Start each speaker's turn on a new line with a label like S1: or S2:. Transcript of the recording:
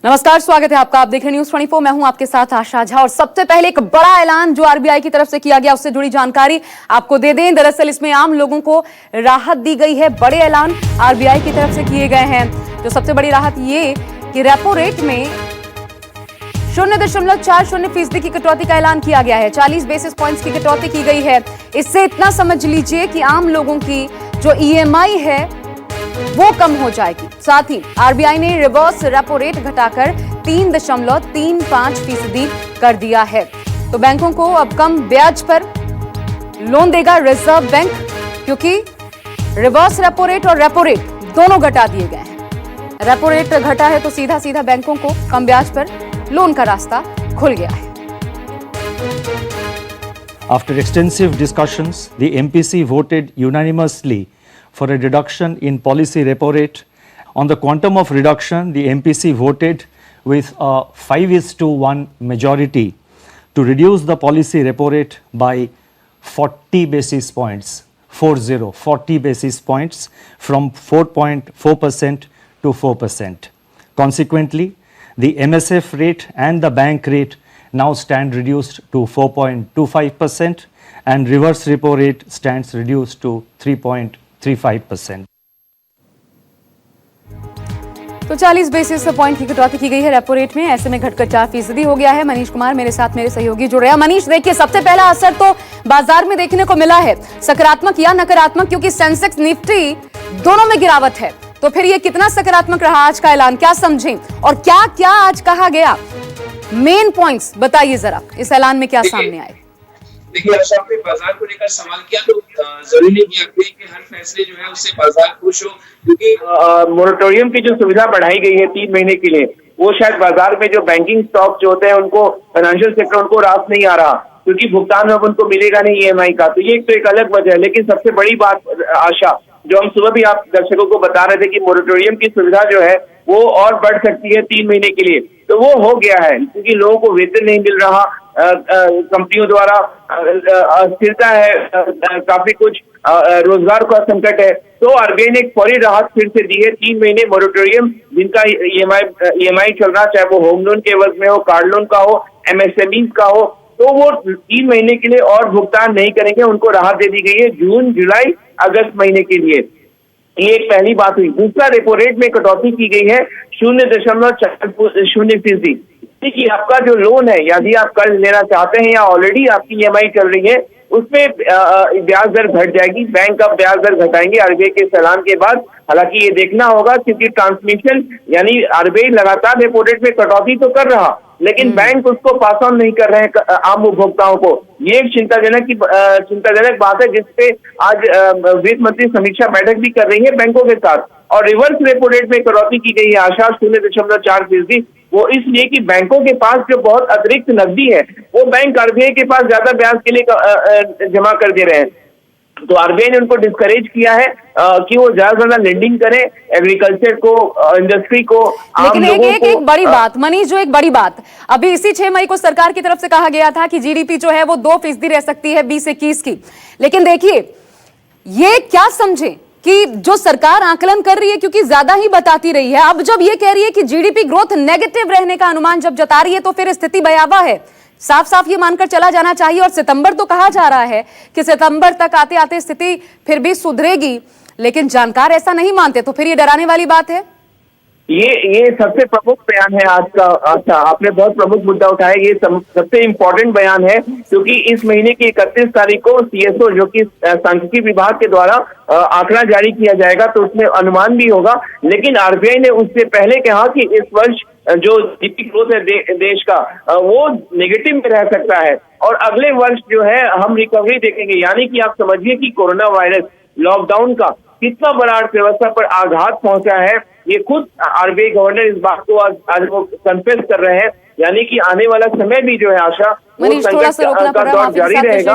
S1: नमस्कार, स्वागत है आपका। आप देख रहे हैं न्यूज़ 24। मैं हूं आपके साथ आशा झा। और सबसे पहले एक बड़ा ऐलान जो आरबीआई की तरफ से किया गया, उससे जुड़ी जानकारी आपको दे दें। दरअसल इसमें आम लोगों को राहत दी गई है। बड़े ऐलान आरबीआई की तरफ से किए गए हैं। जो सबसे बड़ी राहत ये कि रेपो रेट में 0.40% की कटौती का ऐलान किया गया है। 40 बेसिस पॉइंट्स की कटौती की गई है। इससे इतना समझ लीजिए कि आम लोगों की जो ईएमआई है वो कम हो जाएगी। साथ ही आरबीआई ने रिवर्स रेपो रेट घटाकर 3.35% कर दिया है। तो बैंकों को अब कम ब्याज पर लोन देगा रिजर्व बैंक, क्योंकि रिवर्स रेपो रेट और रेपो रेट दोनों घटा दिए गए हैं। रेपो रेट घटा है तो सीधा सीधा बैंकों को कम ब्याज पर लोन का रास्ता खुल गया है।
S2: After extensive discussions, the MPC voted unanimously for a reduction in policy repo rate. On the quantum of reduction, the MPC voted with a 5:1 majority to reduce the policy repo rate by 40 basis points, 40 basis points from 4.4% to 4%. Consequently, the MSF rate and the bank rate now stand reduced to 4.25% and reverse repo rate stands reduced to 3.35%.
S1: तो 40 basis point की कटौती की गई है repo rate में। ऐसे में घटकर 4% हो गया है। मनीष कुमार मेरे साथ, मेरे सहयोगी जुड़ रहे हैं। मनीष, देखिए, सबसे पहला असर तो बाजार में देखने को मिला है, सकारात्मक या नकारात्मक, क्योंकि सेंसेक्स निफ्टी दोनों में गिरावट है। तो फिर ये कितना सकारात्मक रहा आज का ऐलान, क्या समझें और क्या क्या आज कहा गया? मेन पॉइंट्स बताइए जरा, इस ऐलान में क्या सामने आए?
S3: देखिए, आशा, आपने बाजार को लेकर सवाल किया तो जरूरी नहीं कि आरबीआई के हर फैसले जो है उससे बाजार खुश हो, क्योंकि मोरेटोरियम की जो सुविधा बढ़ाई गई है 3 महीने के लिए, वो शायद बाजार में जो बैंकिंग स्टॉक जो होते हैं उनको, फाइनेंशियल सेक्टर, उनको राहत नहीं आ रहा, क्योंकि भुगतान अब उनको मिलेगा नहीं ईएमआई का। तो ये एक अलग वजह है। लेकिन सबसे बड़ी बात आशा, जो हम सुबह भी आप दर्शकों को बता रहे थे कि मोरेटोरियम की सुविधा जो है वो और बढ़ सकती है 3 महीने के लिए, तो वो हो गया है, क्योंकि लोगों को वेतन नहीं मिल रहा, कंपनियों द्वारा अस्थिरता है, काफी कुछ रोजगार का संकट है। तो आरबीआई ने एक फौरी राहत फिर से दी है। 3 महीने मोरेटोरियम जिनका ईएमआई चल रहा, चाहे वो होम लोन के एवज में हो, कार्ड लोन का हो, एमएसएमई का हो, तो वो 3 महीने के लिए और भुगतान नहीं करेंगे, उनको राहत दे दी गई है जून, जुलाई, अगस्त महीने के लिए। ये एक पहली बात हुई। दूसरा, रेपो रेट में कटौती की गई है 0.40%। कि आपका जो लोन है, यदि आप कर्ज लेना चाहते हैं या ऑलरेडी आपकी ईएमआई चल रही है, उसमें ब्याज दर घट जाएगी। बैंक अब ब्याज दर घटाएंगे आरबीआई के इस ऐलान के बाद। हालांकि ये देखना होगा, क्योंकि ट्रांसमिशन यानी आरबीआई लगातार रेपो रेट में कटौती तो कर रहा, लेकिन बैंक उसको पास ऑन नहीं कर रहे हैं आम उपभोक्ताओं को। ये एक चिंताजनक बात है, जिसपे आज वित्त मंत्री समीक्षा बैठक भी कर रही है बैंकों के साथ। और रिवर्स रेपो रेट में कटौती की गई है आशा 0.4%। वो इसलिए कि बैंकों के पास जो बहुत अतिरिक्त नकदी है, वो बैंक आरबीआई के पास ज्यादा ब्याज के लिए जमा कर दे रहे हैं। तो आरबीआई ने उनको डिस्करेज किया है कि वो ज्यादा लेंडिंग करें एग्रीकल्चर को, इंडस्ट्री को, आम लोगों को।
S1: एक बड़ी बात मनीष, जो एक बड़ी बात अभी इसी 6 मई को सरकार की तरफ से कहा गया था कि जीडीपी जो है वो 2% रह सकती है 20-21 की। लेकिन देखिए, ये क्या समझे कि जो सरकार आकलन कर रही है, क्योंकि ज्यादा ही बताती रही है, अब जब ये कह रही है कि जीडीपी ग्रोथ नेगेटिव रहने का अनुमान जब जता रही है, तो फिर स्थिति भयावह है। साफ साफ ये मानकर चला जाना चाहिए। और सितंबर तो कहा जा रहा है कि सितंबर तक आते आते स्थिति फिर भी सुधरेगी, लेकिन जानकार ऐसा नहीं मानते, तो फिर ये डराने वाली बात है।
S3: ये सबसे प्रमुख बयान है आज का। अच्छा, आपने बहुत प्रमुख मुद्दा उठाया। ये सबसे इम्पोर्टेंट बयान है, क्योंकि इस महीने की 31 तारीख को सीएसओ, जो कि सांख्यिकी विभाग के द्वारा आंकड़ा जारी किया जाएगा, तो उसमें अनुमान भी होगा। लेकिन आरबीआई ने उससे पहले कहा कि इस वर्ष जो जीडीपी ग्रोथ है देश का, वो नेगेटिव में रह सकता है, और अगले वर्ष जो है हम रिकवरी देखेंगे। यानी कि आप समझिए कि कोरोना वायरस, लॉकडाउन का कितना बड़ा अर्थव्यवस्था पर आघात पहुंचा है। ये खुद आरबीआई गवर्नर इस बात को आज वो कन्फेस कर रहे हैं। यानी कि आने वाला समय भी जो है आशा, वो संकट का दौर जारी रहेगा।